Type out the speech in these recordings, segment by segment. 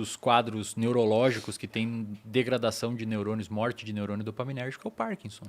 dos quadros neurológicos que tem degradação de neurônios, morte de neurônio dopaminérgico é o Parkinson.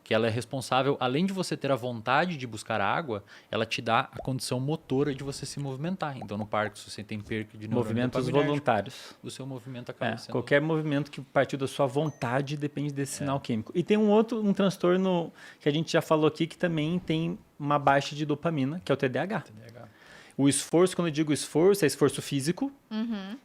Que ela é responsável, além de você ter a vontade de buscar água, ela te dá a condição motora de você se movimentar. Então, no Parkinson, você tem perca de neurônio movimentos voluntários. O seu movimento acaba sendo... Qualquer movimento que partiu da sua vontade depende desse sinal químico. E tem um transtorno que a gente já falou aqui que também tem uma baixa de dopamina, que é o TDAH. O esforço, quando eu digo esforço, é esforço físico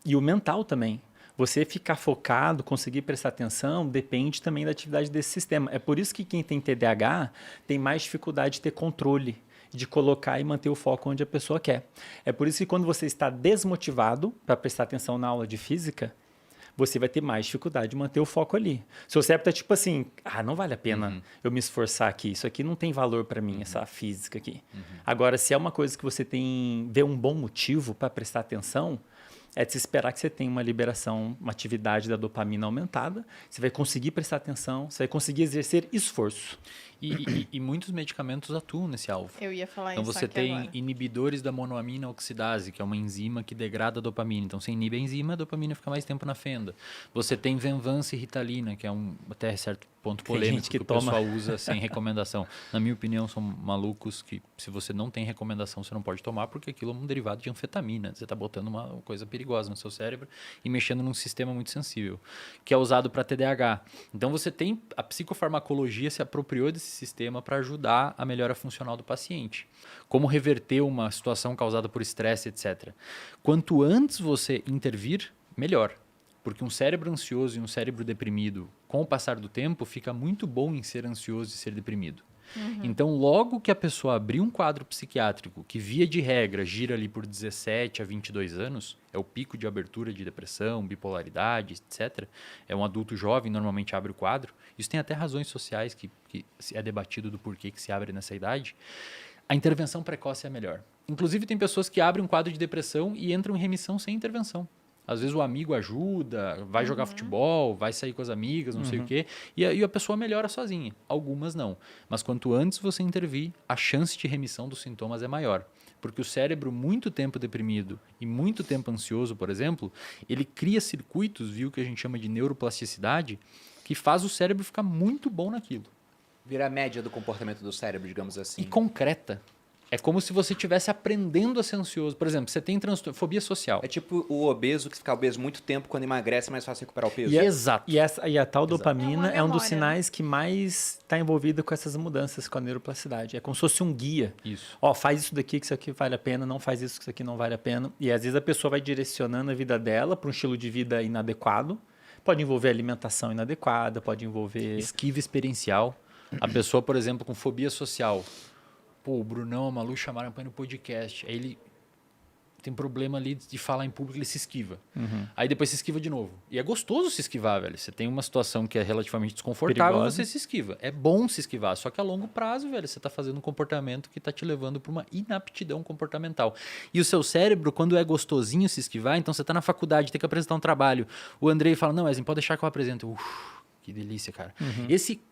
e o mental também. Você ficar focado, conseguir prestar atenção, depende também da atividade desse sistema. É por isso que quem tem TDAH tem mais dificuldade de ter controle, de colocar e manter o foco onde a pessoa quer. É por isso que quando você está desmotivado para prestar atenção na aula de física, você vai ter mais dificuldade de manter o foco ali. Seu cérebro está tipo assim, não vale a pena eu me esforçar aqui, isso aqui não tem valor para mim, essa física aqui. Agora, se é uma coisa que você vê um bom motivo para prestar atenção, é de se esperar que você tenha uma liberação, uma atividade da dopamina aumentada, você vai conseguir prestar atenção, você vai conseguir exercer esforço. E muitos medicamentos atuam nesse alvo. Eu ia falar então, isso você aqui tem agora. inibidores da monoamina oxidase, que é uma enzima que degrada a dopamina. Então, você inibe a enzima, a dopamina fica mais tempo na fenda. Você tem Venvanse e Ritalina, que é até certo ponto polêmico que o pessoal usa sem recomendação. Na minha opinião, são malucos que, se você não tem recomendação, você não pode tomar, porque aquilo é um derivado de anfetamina. Você está botando uma coisa perigosa no seu cérebro e mexendo num sistema muito sensível, que é usado para TDAH. Então, você tem a psicofarmacologia se apropriou desse sistema para ajudar a melhora funcional do paciente. Como reverter uma situação causada por estresse, etc. Quanto antes você intervir, melhor. Porque um cérebro ansioso e um cérebro deprimido, com o passar do tempo, fica muito bom em ser ansioso e ser deprimido. Então, logo que a pessoa abrir um quadro psiquiátrico, que via de regra gira ali por 17 a 22 anos, é o pico de abertura de depressão, bipolaridade, etc. É um adulto jovem, normalmente abre o quadro. Isso tem até razões sociais que é debatido do porquê que se abre nessa idade. A intervenção precoce é a melhor. Inclusive, tem pessoas que abrem um quadro de depressão e entram em remissão sem intervenção. Às vezes o amigo ajuda, vai jogar futebol, vai sair com as amigas, não sei o quê, e a pessoa melhora sozinha. Algumas não. Mas quanto antes você intervir, a chance de remissão dos sintomas é maior. Porque o cérebro muito tempo deprimido e muito tempo ansioso, por exemplo, ele cria circuitos, viu, que a gente chama de neuroplasticidade, que faz o cérebro ficar muito bom naquilo. Vira a média do comportamento do cérebro, digamos assim. E concreta. É como se você estivesse aprendendo a ser ansioso. Por exemplo, você tem fobia social. É tipo o obeso que fica obeso muito tempo, quando emagrece é mais fácil recuperar o peso. Exato. E a tal dopamina é um dos memória. sinais que mais está envolvido com essas mudanças com a neuroplasticidade. É como se fosse um guia. Isso. Faz isso daqui que isso aqui vale a pena, não faz isso que isso aqui não vale a pena. E às vezes a pessoa vai direcionando a vida dela para um estilo de vida inadequado. Pode envolver alimentação inadequada, pode envolver... Esquiva experiencial. A pessoa, por exemplo, com fobia social... Pô, o Brunão, a Malu chamaram para ir no podcast. Aí ele tem problema ali de falar em público, ele se esquiva. Aí depois se esquiva de novo. E é gostoso se esquivar, velho. Você tem uma situação que é relativamente desconfortável, perigosa. você se esquiva. É bom se esquivar, só que a longo prazo, velho, você tá fazendo um comportamento que tá te levando para uma inaptidão comportamental. E o seu cérebro, quando é gostosinho se esquivar, então você tá na faculdade, tem que apresentar um trabalho. O Andrei fala, não, Wesley, pode deixar que eu apresento. Que delícia, cara.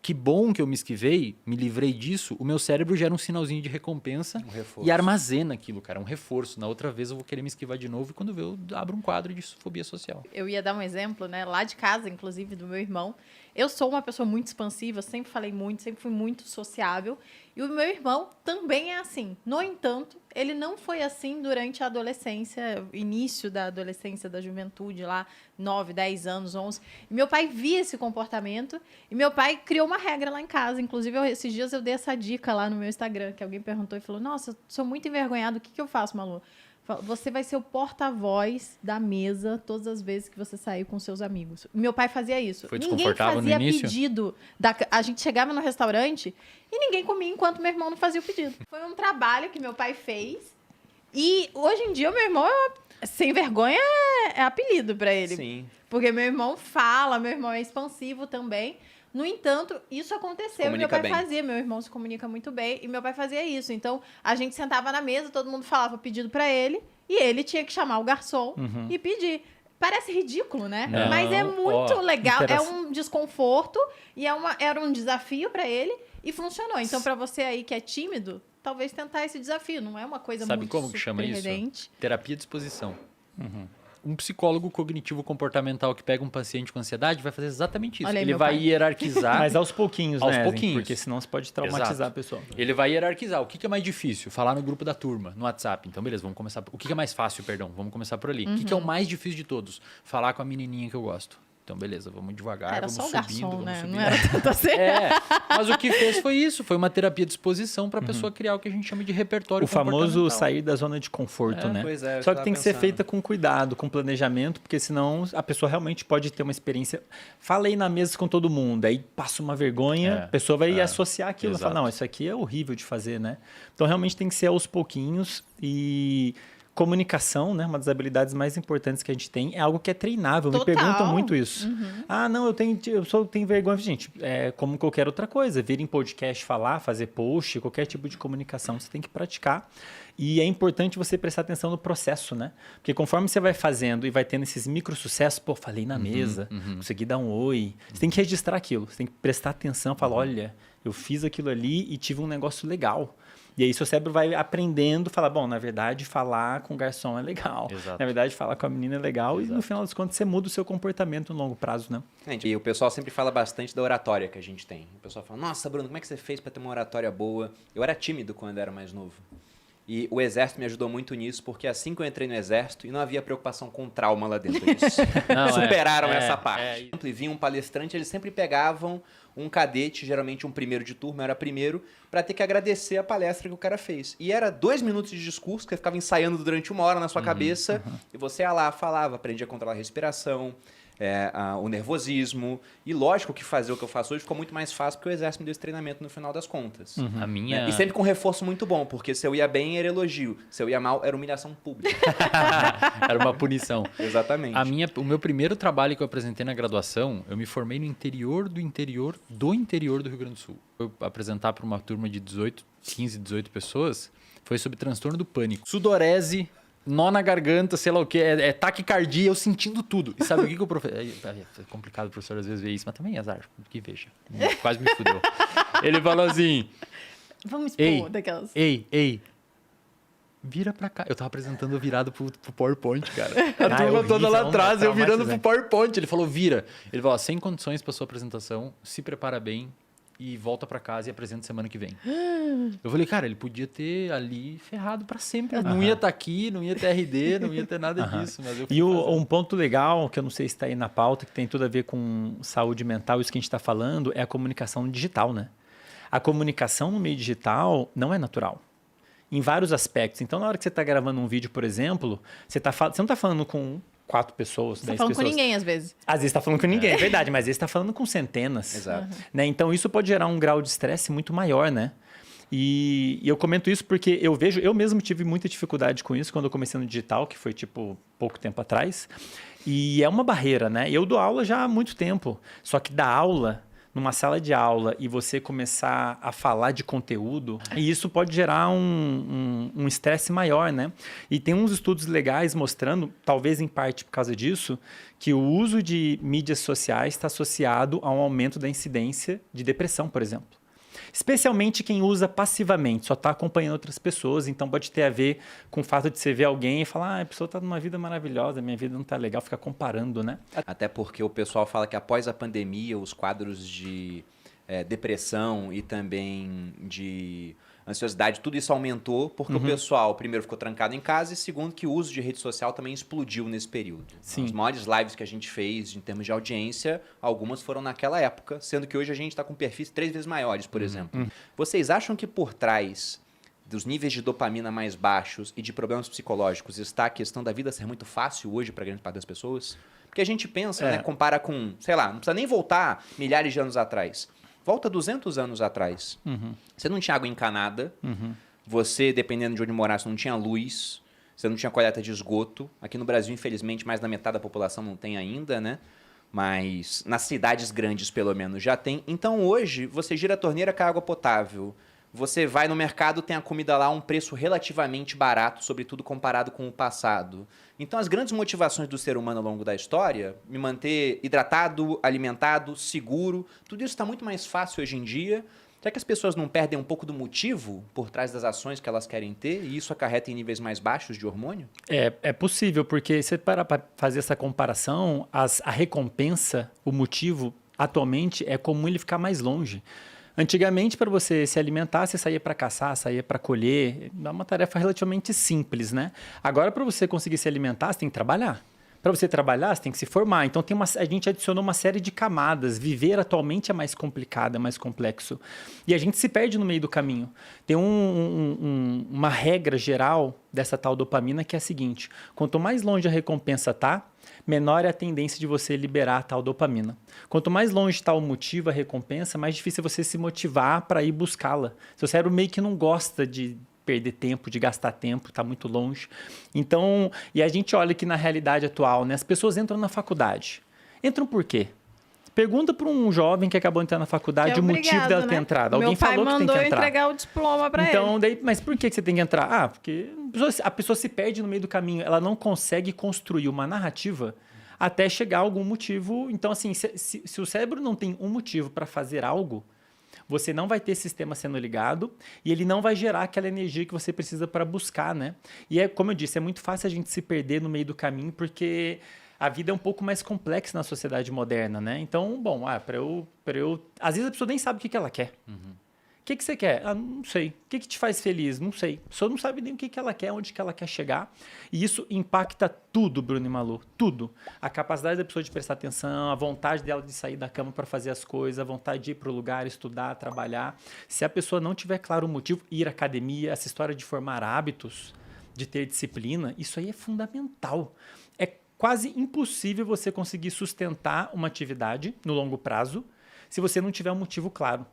Que bom que eu me esquivei, me livrei disso, o meu cérebro gera um sinalzinho de recompensa e armazena aquilo, cara, um reforço. Na outra vez eu vou querer me esquivar de novo e quando eu abro um quadro de fobia social. Eu ia dar um exemplo, né? Lá de casa, inclusive, do meu irmão. Eu sou uma pessoa muito expansiva, sempre falei muito, sempre fui muito sociável. E o meu irmão também é assim. No entanto, ele não foi assim durante a adolescência, início da adolescência, da juventude lá, 9, 10 anos, 11. E meu pai via esse comportamento e meu pai criou uma regra lá em casa. Inclusive, esses dias eu dei essa dica lá no meu Instagram, que alguém perguntou e falou, nossa, eu sou muito envergonhado, o que eu faço, Malu? Você vai ser o porta-voz da mesa todas as vezes que você sair com seus amigos. Meu pai fazia isso. Foi Ninguém desconfortável fazia no início? pedido. A gente chegava no restaurante e ninguém comia enquanto meu irmão não fazia o pedido. Foi um trabalho que meu pai fez. E hoje em dia, o meu irmão, sem vergonha, é apelido pra ele. Sim. Porque meu irmão fala, meu irmão é expansivo também. No entanto, isso aconteceu e meu Comunica pai bem. fazia. Meu irmão se comunica muito bem e meu pai fazia isso. Então, a gente sentava na mesa, todo mundo falava o pedido pra ele e ele tinha que chamar o garçom e pedir. Parece ridículo, né? Não, Mas é muito legal. É interação. um desconforto e era um desafio pra ele e funcionou. Então, pra você aí que é tímido, talvez tentar esse desafio. Não é uma coisa Sabe muito como que chama isso? surpreendente. Terapia de exposição. Um psicólogo cognitivo comportamental que pega um paciente com ansiedade vai fazer exatamente isso. Olha aí, Ele meu vai pai. hierarquizar. Mas aos pouquinhos, Aos né? pouquinhos. Porque senão você pode traumatizar Exato. a pessoa. Ele vai hierarquizar. O que é mais difícil? Falar no grupo da turma, no WhatsApp. Então, beleza, vamos começar. O que é mais fácil, perdão? Vamos começar por ali. O que é o mais difícil de todos? Falar com a menininha que eu gosto. Então, beleza, vamos devagar, Era vamos só o subindo, garçom, vamos né? subindo. Não era tanto assim. Mas o que fez foi isso. Foi uma terapia de exposição para a pessoa criar o que a gente chama de repertório O famoso comportamental. sair da zona de conforto, né? Pois é, eu Só que tava tem que ser pensando. feita com cuidado, com planejamento, porque senão a pessoa realmente pode ter uma experiência. Falei na mesa com todo mundo, aí passa uma vergonha, a pessoa vai associar aquilo e Exato. falar, não, isso aqui é horrível de fazer, né? Então realmente tem que ser aos pouquinhos e comunicação, né? Uma das habilidades mais importantes que a gente tem é algo que é treinável. Total. Me perguntam muito isso. Ah, não, eu tenho vergonha. Gente, é como qualquer outra coisa. Vir em podcast, falar, fazer post, qualquer tipo de comunicação, você tem que praticar. E é importante você prestar atenção no processo, né? Porque conforme você vai fazendo e vai tendo esses micro sucessos, pô, falei na mesa, consegui dar um oi. Você tem que registrar aquilo, você tem que prestar atenção, falar, olha, eu fiz aquilo ali e tive um negócio legal. E aí seu cérebro vai aprendendo, fala, bom, na verdade, falar com o garçom é legal. Exato. Na verdade, falar com a menina é legal. E no final das contas, você muda o seu comportamento no longo prazo, né? E o pessoal sempre fala bastante da oratória que a gente tem. O pessoal fala, nossa, Bruno, como é que você fez para ter uma oratória boa? Eu era tímido quando era mais novo. E o exército me ajudou muito nisso, porque assim que eu entrei no exército, e não havia preocupação com trauma lá dentro disso. Não, Superaram essa parte. é. E vinha um palestrante, eles sempre pegavam um cadete, geralmente um primeiro de turma, eu era primeiro, para ter que agradecer a palestra que o cara fez. E era 2 minutos de discurso, que você ficava ensaiando durante 1 hora na sua cabeça, e você ia lá, falava, aprendia a controlar a respiração, o nervosismo. E lógico que fazer o que eu faço hoje ficou muito mais fácil, porque o exército me deu esse treinamento no final das contas. A minha... E sempre com reforço muito bom, porque se eu ia bem era elogio, se eu ia mal era humilhação pública. Era uma punição. Exatamente. O meu primeiro trabalho que eu apresentei na graduação, eu me formei no interior do interior do interior do Rio Grande do Sul. Eu apresentar para uma turma de 15, 18 pessoas, foi sobre transtorno do pânico. Sudorese, nó na garganta, sei lá o que, é taquicardia, eu sentindo tudo. E sabe o que o professor... É complicado o professor às vezes ver isso, mas também é azar, que veja. Quase me fudeu. Ele falou assim... Vamos expor daquelas. Ei, vira pra cá. Eu tava apresentando virado pro PowerPoint, cara. A turma horrível, toda lá não, atrás, eu virando pro traumatizante. PowerPoint. Ele falou, vira. Ele falou, sem condições pra sua apresentação, se prepara bem e volta pra casa e apresenta semana que vem. Eu falei, cara, ele podia ter ali ferrado pra sempre. Não ia estar aqui, não ia ter RD, não ia ter nada disso. Mas eu fui E fazer. um ponto legal, que eu não sei se está aí na pauta, que tem tudo a ver com saúde mental, isso que a gente está falando, é a comunicação digital, né? A comunicação no meio digital não é natural. Em vários aspectos. Então, na hora que você está gravando um vídeo, por exemplo, você não está falando com 4 pessoas, 10 Você tá falando pessoas. com ninguém, às vezes. Às vezes está falando com ninguém, é verdade, mas às vezes está falando com centenas. Exato. Né? Então, isso pode gerar um grau de estresse muito maior, né? E eu comento isso porque eu mesmo tive muita dificuldade com isso quando eu comecei no digital, que foi tipo pouco tempo atrás. E é uma barreira, né? Eu dou aula já há muito tempo, só que dar aula numa sala de aula e você começar a falar de conteúdo, e isso pode gerar um estresse maior, né? E tem uns estudos legais mostrando, talvez em parte por causa disso, que o uso de mídias sociais está associado a um aumento da incidência de depressão, por exemplo. Especialmente quem usa passivamente, só está acompanhando outras pessoas, então pode ter a ver com o fato de você ver alguém e falar, a pessoa está numa vida maravilhosa, minha vida não está legal, fica comparando, né? Até porque o pessoal fala que após a pandemia, os quadros de depressão e também de ansiosidade, tudo isso aumentou, porque o pessoal, primeiro, ficou trancado em casa e, segundo, que o uso de rede social também explodiu nesse período. Sim. As maiores lives que a gente fez em termos de audiência, algumas foram naquela época, sendo que hoje a gente está com perfis 3 vezes maiores, por exemplo. Vocês acham que por trás dos níveis de dopamina mais baixos e de problemas psicológicos está a questão da vida ser muito fácil hoje para grande parte das pessoas? Porque a gente pensa, né, compara com, sei lá, não precisa nem voltar milhares de anos atrás. Volta 200 anos atrás. Você não tinha água encanada. Você, dependendo de onde morasse, não tinha luz. Você não tinha coleta de esgoto. Aqui no Brasil, infelizmente, mais da metade da população não tem ainda, né? Mas nas cidades grandes, pelo menos, já tem. Então, hoje, você gira a torneira com a água potável. Você vai no mercado, tem a comida lá a um preço relativamente barato, sobretudo comparado com o passado. Então, as grandes motivações do ser humano ao longo da história, me manter hidratado, alimentado, seguro, tudo isso está muito mais fácil hoje em dia. Será que as pessoas não perdem um pouco do motivo por trás das ações que elas querem ter e isso acarreta em níveis mais baixos de hormônio? É possível, porque se para fazer essa comparação, a recompensa, o motivo, atualmente é comum ele ficar mais longe. Antigamente, para você se alimentar, você saía para caçar, saía para colher. É uma tarefa relativamente simples, né? Agora, para você conseguir se alimentar, você tem que trabalhar. Para você trabalhar, você tem que se formar. Então, a gente adicionou uma série de camadas. Viver atualmente é mais complicado, é mais complexo. E a gente se perde no meio do caminho. Tem uma regra geral dessa tal dopamina que é a seguinte. Quanto mais longe a recompensa está, menor é a tendência de você liberar a tal dopamina. Quanto mais longe está o motivo, a recompensa, mais difícil é você se motivar para ir buscá-la. Seu cérebro meio que não gosta de perder tempo, de gastar tempo, está muito longe. Então, e a gente olha que na realidade atual, né, as pessoas entram na faculdade. Entram por quê? Pergunta para um jovem que acabou de entrar na faculdade o motivo dela ter entrado. Alguém falou que tem que entrar. Meu pai mandou entregar o diploma para ele. Daí, mas por que você tem que entrar? Porque a pessoa se perde no meio do caminho. Ela não consegue construir uma narrativa até chegar a algum motivo. Então, assim, se o cérebro não tem um motivo para fazer algo, você não vai ter sistema sendo ligado e ele não vai gerar aquela energia que você precisa para buscar, né? E como eu disse, é muito fácil a gente se perder no meio do caminho porque a vida é um pouco mais complexa na sociedade moderna, né? Então, bom, às vezes a pessoa nem sabe o que ela quer. O que você quer? Não sei. O que te faz feliz? Não sei. A pessoa não sabe nem o que ela quer, onde que ela quer chegar. E isso impacta tudo, Bruno e Malu. Tudo. A capacidade da pessoa de prestar atenção, a vontade dela de sair da cama para fazer as coisas, a vontade de ir para o lugar, estudar, trabalhar. Se a pessoa não tiver claro o motivo, ir à academia, essa história de formar hábitos, de ter disciplina, isso aí é fundamental. É quase impossível você conseguir sustentar uma atividade no longo prazo se você não tiver um motivo claro.